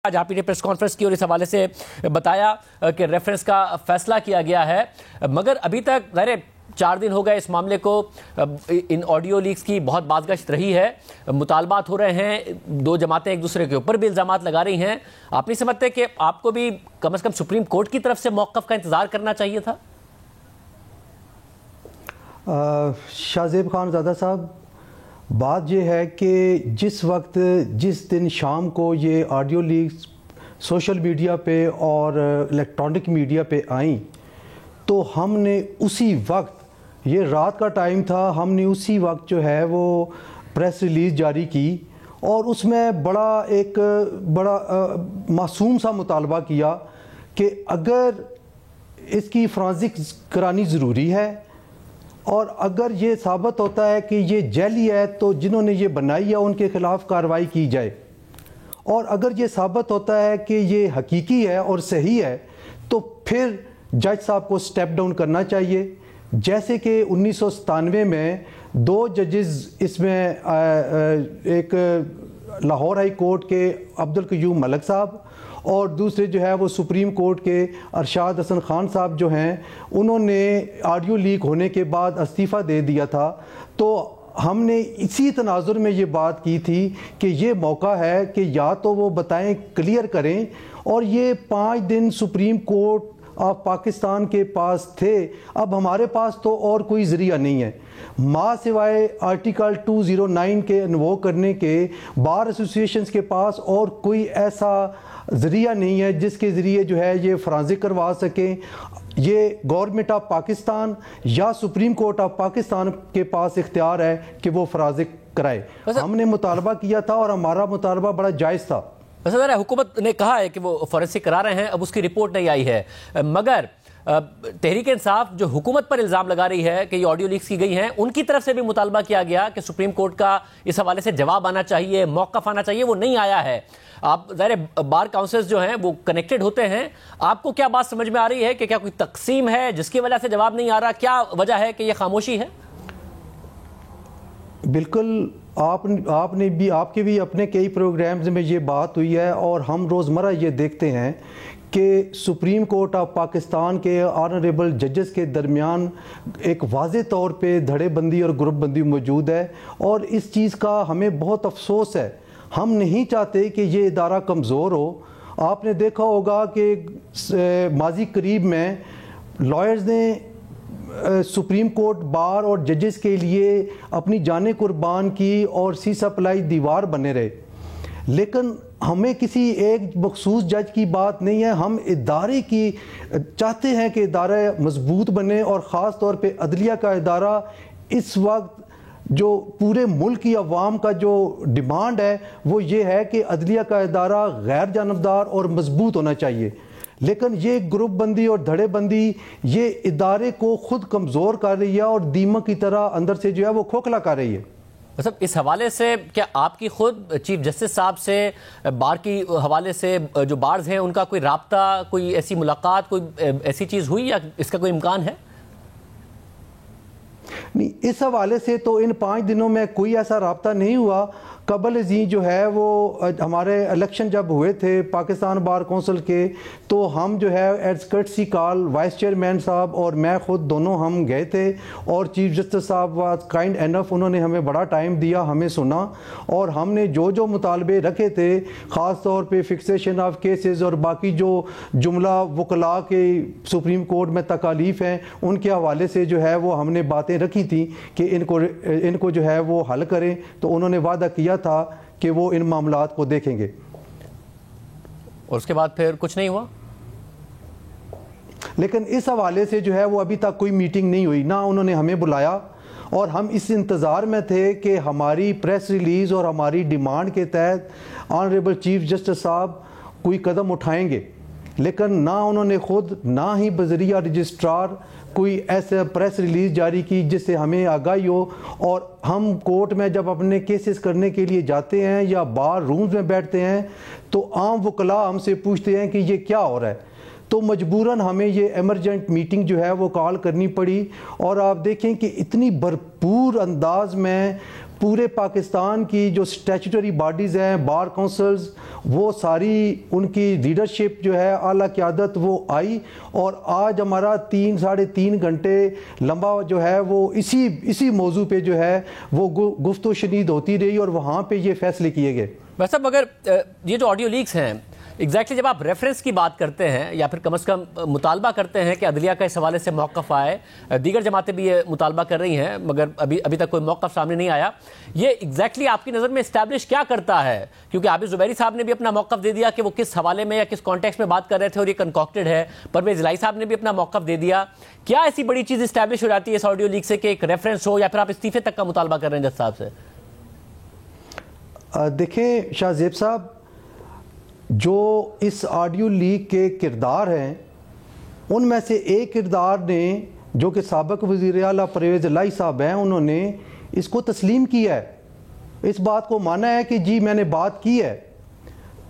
آج آپ نے پریس کانفرنس کی اور اس حوالے سے بتایا کہ ریفرنس کا فیصلہ کیا گیا ہے، مگر ابھی تک ظاہر 4 دن ہو گئے اس معاملے کو، ان آڈیو لیکس کی بہت بازگشت رہی ہے، مطالبات ہو رہے ہیں، 2 جماعتیں ایک دوسرے کے اوپر بھی الزامات لگا رہی ہیں. آپ نہیں سمجھتے کہ آپ کو بھی کم از کم سپریم کورٹ کی طرف سے موقف کا انتظار کرنا چاہیے تھا؟ شاہ زیب خان زادہ صاحب، بات یہ ہے کہ جس دن شام کو یہ آڈیو لیکس سوشل میڈیا پہ اور الیکٹرانک میڈیا پہ آئیں تو ہم نے اسی وقت، یہ رات کا ٹائم تھا، ہم نے اسی وقت جو ہے وہ پریس ریلیز جاری کی اور اس میں بڑا معصوم سا مطالبہ کیا کہ اگر اس کی فرانزکس کرانی ضروری ہے اور اگر یہ ثابت ہوتا ہے کہ یہ جعلی ہے تو جنہوں نے یہ بنائی ہے ان کے خلاف کارروائی کی جائے، اور اگر یہ ثابت ہوتا ہے کہ یہ حقیقی ہے اور صحیح ہے تو پھر جج صاحب کو سٹیپ ڈاؤن کرنا چاہیے. جیسے کہ 1997 میں 2 ججز اس میں، ایک لاہور ہائی کورٹ کے عبدالقیوم ملک صاحب اور دوسرے جو ہے وہ سپریم کورٹ کے ارشاد حسن خان صاحب جو ہیں، انہوں نے آڈیو لیک ہونے کے بعد استعفیٰ دے دیا تھا. تو ہم نے اسی تناظر میں یہ بات کی تھی کہ یہ موقع ہے کہ یا تو وہ بتائیں، کلیئر کریں، اور یہ 5 دن سپریم کورٹ آف پاکستان کے پاس تھے. اب ہمارے پاس تو اور کوئی ذریعہ نہیں ہے ماں سوائے آرٹیکل 209 کے انووک کرنے کے. بار ایسوسیشنز کے پاس اور کوئی ایسا ذریعہ نہیں ہے جس کے ذریعے جو ہے یہ فرانزک کروا سکیں. یہ گورنمنٹ آف پاکستان یا سپریم کورٹ آف پاکستان کے پاس اختیار ہے کہ وہ فرانزک کرائے. ہم نے مطالبہ کیا تھا اور ہمارا مطالبہ بڑا جائز تھا. حکومت نے کہا ہے کہ وہ فورنسک کرا رہے ہیں، اب اس کی رپورٹ نہیں آئی ہے، مگر تحریک انصاف جو حکومت پر الزام لگا رہی ہے کہ یہ آڈیو لیکس کی گئی ہیں، ان کی طرف سے بھی مطالبہ کیا گیا کہ سپریم کورٹ کا اس حوالے سے جواب آنا چاہیے، موقف آنا چاہیے، وہ نہیں آیا ہے. آپ ظاہر بار کاؤنسلز جو ہیں وہ کنیکٹڈ ہوتے ہیں، آپ کو کیا بات سمجھ میں آ رہی ہے کہ کیا کوئی تقسیم ہے جس کی وجہ سے جواب نہیں آ رہا؟ کیا وجہ ہے کہ یہ خاموشی ہے؟ بالکل، آپ نے بھی، آپ کے بھی اپنے کئی پروگرامز میں یہ بات ہوئی ہے اور ہم روزمرہ یہ دیکھتے ہیں کہ سپریم کورٹ آف پاکستان کے آنریبل ججز کے درمیان ایک واضح طور پہ دھڑے بندی اور گروپ بندی موجود ہے، اور اس چیز کا ہمیں بہت افسوس ہے. ہم نہیں چاہتے کہ یہ ادارہ کمزور ہو. آپ نے دیکھا ہوگا کہ ماضی قریب میں لائرز نے سپریم کورٹ بار اور ججز کے لیے اپنی جانیں قربان کی اور سی سپلائی دیوار بنے رہے. لیکن ہمیں کسی ایک مخصوص جج کی بات نہیں ہے، ہم ادارے کی چاہتے ہیں کہ ادارہ مضبوط بنے، اور خاص طور پہ عدلیہ کا ادارہ اس وقت جو پورے ملک کی عوام کا جو ڈیمانڈ ہے وہ یہ ہے کہ عدلیہ کا ادارہ غیر جانبدار اور مضبوط ہونا چاہیے. لیکن یہ گروپ بندی اور دھڑے بندی یہ ادارے کو خود کمزور کر رہی ہے اور دیمک کی طرح اندر سے جو ہے وہ کھوکھلا کر رہی ہے. مطلب اس حوالے سے کیا آپ کی خود چیف جسٹس صاحب سے بار کی حوالے سے جو بارز ہیں ان کا کوئی رابطہ، کوئی ایسی ملاقات، کوئی ایسی چیز ہوئی یا اس کا کوئی امکان ہے؟ نہیں، اس حوالے سے تو ان 5 دنوں میں کوئی ایسا رابطہ نہیں ہوا. قبل ازیں جو ہے وہ ہمارے الیکشن جب ہوئے تھے پاکستان بار کونسل کے، تو ہم جو ہے as courtesy call vice chairman صاحب اور میں خود دونوں ہم گئے تھے، اور چیف جسٹس صاحب واز کائنڈ انف، انہوں نے ہمیں بڑا ٹائم دیا، ہمیں سنا، اور ہم نے جو مطالبے رکھے تھے خاص طور پہ فکسیشن آف کیسز اور باقی جو جملہ وکلاء کے سپریم کورٹ میں تکالیف ہیں ان کے حوالے سے جو ہے وہ ہم نے باتیں رکھی تھیں کہ ان کو جو ہے وہ حل کریں. تو انہوں نے وعدہ کیا تھا کہ وہ ان معاملات کو دیکھیں گے. اور اس کے بعد پھر کچھ نہیں ہوا. لیکن اس حوالے سے جو ہے وہ ابھی تک کوئی میٹنگ نہیں ہوئی، نہ انہوں نے ہمیں بلایا، اور ہم اس انتظار میں تھے کہ ہماری پریس ریلیز اور ہماری ڈیمانڈ کے تحت آنریبل چیف جسٹس صاحب کوئی قدم اٹھائیں گے. لیکن نہ انہوں نے خود، نہ ہی بذریعہ رجسٹرار کوئی ایسا پریس ریلیز جاری کی جس سے ہمیں آگاہی ہو. اور ہم کورٹ میں جب اپنے کیسز کرنے کے لیے جاتے ہیں یا بار رومز میں بیٹھتے ہیں تو عام وکلاء ہم سے پوچھتے ہیں کہ یہ کیا ہو رہا ہے، تو مجبوراً ہمیں یہ ایمرجنٹ میٹنگ جو ہے وہ کال کرنی پڑی. اور آپ دیکھیں کہ اتنی بھرپور انداز میں پورے پاکستان کی جو اسٹیچوٹری باڈیز ہیں، بار کونسلز، وہ ساری ان کی لیڈرشپ جو ہے اعلیٰ قیادت وہ آئی، اور آج ہمارا 3-3.5 گھنٹے لمبا جو ہے وہ اسی موضوع پہ جو ہے وہ گفت و شنید ہوتی رہی، اور وہاں پہ یہ فیصلے کیے گئے۔ بس اب اگر یہ جو آڈیو لیکس ہیں ایگزیکٹلی جب آپ ریفرنس کی بات کرتے ہیں یا پھر کم از کم مطالبہ کرتے ہیں کہ عدلیہ کا اس حوالے سے موقف آئے، دیگر جماعتیں بھی یہ مطالبہ کر رہی ہیں مگر ابھی تک کوئی موقف سامنے نہیں آیا، یہ ایگزیکٹلی آپ کی نظر میں اسٹیبلش کیا کرتا ہے؟ کیونکہ عابد زبیری صاحب نے بھی اپنا موقف دے دیا کہ وہ کس حوالے میں یا کس کانٹیکسٹ میں بات کر رہے تھے اور یہ کنکاکٹڈ ہے، پرویز الہی صاحب نے بھی اپنا موقف دے دیا، کیا ایسی بڑی چیز اسٹیبلش ہو جاتی ہے اس آڈیو لیک سے کہ ایک ریفرنس ہو، یا پھر آپ استعفے تک کا مطالبہ کر رہے ہیں جج صاحب سے؟ دیکھیں شاہ زیب صاحب، جو اس آڈیو لیک کے کردار ہیں ان میں سے ایک کردار نے جو کہ سابق وزیر اعلیٰ پرویز الہی صاحب ہیں، انہوں نے اس کو تسلیم کیا ہے، اس بات کو مانا ہے کہ جی میں نے بات کی ہے،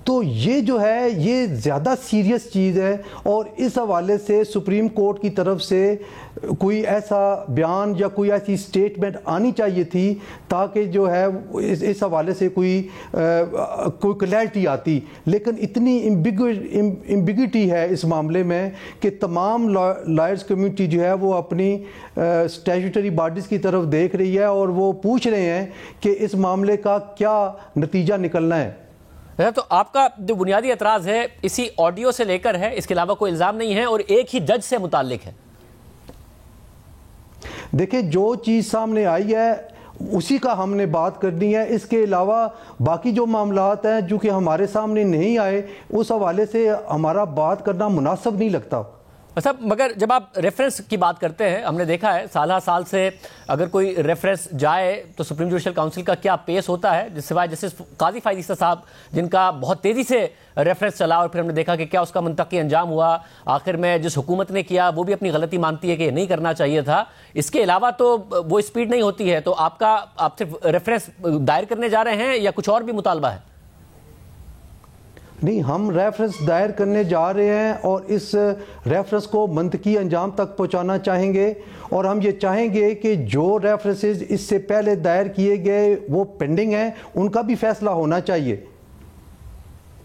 تو یہ جو ہے یہ زیادہ سیریس چیز ہے، اور اس حوالے سے سپریم کورٹ کی طرف سے کوئی ایسا بیان یا کوئی ایسی سٹیٹمنٹ آنی چاہیے تھی تاکہ جو ہے اس حوالے سے کوئی کلیئرٹی آتی، لیکن اتنی امبیگوٹی ہے اس معاملے میں کہ تمام لائرز کمیونٹی جو ہے وہ اپنی اسٹیچوٹری باڈیز کی طرف دیکھ رہی ہے اور وہ پوچھ رہے ہیں کہ اس معاملے کا کیا نتیجہ نکلنا ہے۔ تو آپ کا جو بنیادی اعتراض ہے اسی آڈیو سے لے کر ہے، اس کے علاوہ کوئی الزام نہیں ہے اور ایک ہی جج سے متعلق ہے؟ دیکھیں جو چیز سامنے آئی ہے اسی کا ہم نے بات کرنی ہے، اس کے علاوہ باقی جو معاملات ہیں جو کہ ہمارے سامنے نہیں آئے اس حوالے سے ہمارا بات کرنا مناسب نہیں لگتا۔ صاحب مگر جب آپ ریفرنس کی بات کرتے ہیں، ہم نے دیکھا ہے سالہ سال سے اگر کوئی ریفرنس جائے تو سپریم جوڈیشل کاؤنسل کا کیا پیس ہوتا ہے، جس سوائے جسٹس قاضی فائز عیسیٰ صاحب جن کا بہت تیزی سے ریفرنس چلا اور پھر ہم نے دیکھا کہ کیا اس کا منطقی انجام ہوا، آخر میں جس حکومت نے کیا وہ بھی اپنی غلطی مانتی ہے کہ یہ نہیں کرنا چاہیے تھا، اس کے علاوہ تو وہ اسپیڈ نہیں ہوتی ہے، تو آپ صرف ریفرنس دائر کرنے جا رہے ہیں یا کچھ اور بھی مطالبہ ہے؟ نہیں، ہم ریفرنس دائر کرنے جا رہے ہیں اور اس ریفرنس کو منطقی انجام تک پہنچانا چاہیں گے، اور ہم یہ چاہیں گے کہ جو ریفرنسز اس سے پہلے دائر کیے گئے وہ پینڈنگ ہیں ان کا بھی فیصلہ ہونا چاہیے۔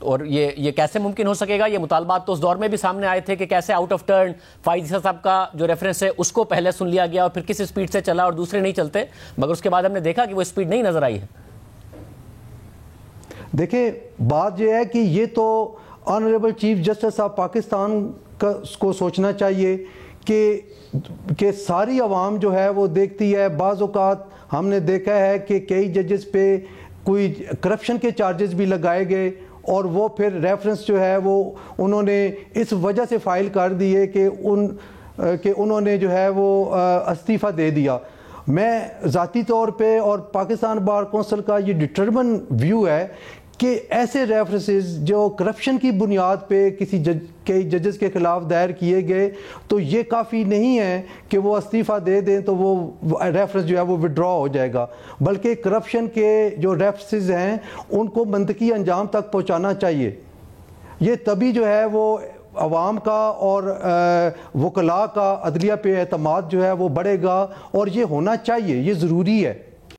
اور یہ کیسے ممکن ہو سکے گا؟ یہ مطالبات تو اس دور میں بھی سامنے آئے تھے کہ کیسے آؤٹ آف ٹرن فائز عیسیٰ صاحب کا جو ریفرنس ہے اس کو پہلے سن لیا گیا اور پھر کس اسپیڈ سے چلا اور دوسرے نہیں چلتے، مگر اس کے بعد ہم نے دیکھا کہ وہ اسپیڈ نہیں نظر آئی ہے۔ دیکھیں بات یہ ہے کہ یہ تو honourable chief justice of Pakistan کو سوچنا چاہیے کہ ساری عوام جو ہے وہ دیکھتی ہے، بعض اوقات ہم نے دیکھا ہے کہ کئی ججز پہ کوئی کرپشن کے چارجز بھی لگائے گئے اور وہ پھر ریفرنس جو ہے وہ انہوں نے اس وجہ سے فائل کر دیے کہ انہوں نے جو ہے وہ استعفیٰ دے دیا۔ میں ذاتی طور پہ اور پاکستان بار کونسل کا یہ ڈٹرمن ویو ہے کہ ایسے ریفرنسز جو کرپشن کی بنیاد پہ کئی ججز کے خلاف دائر کیے گئے تو یہ کافی نہیں ہے کہ وہ استعفیٰ دے دیں تو وہ ریفرنس جو ہے وہ وڈرا ہو جائے گا، بلکہ کرپشن کے جو ریفرنسز ہیں ان کو منطقی انجام تک پہنچانا چاہیے۔ یہ تبھی جو ہے وہ عوام کا اور وکلاء کا عدلیہ پہ اعتماد جو ہے وہ بڑھے گا، اور یہ ہونا چاہیے، یہ ضروری ہے۔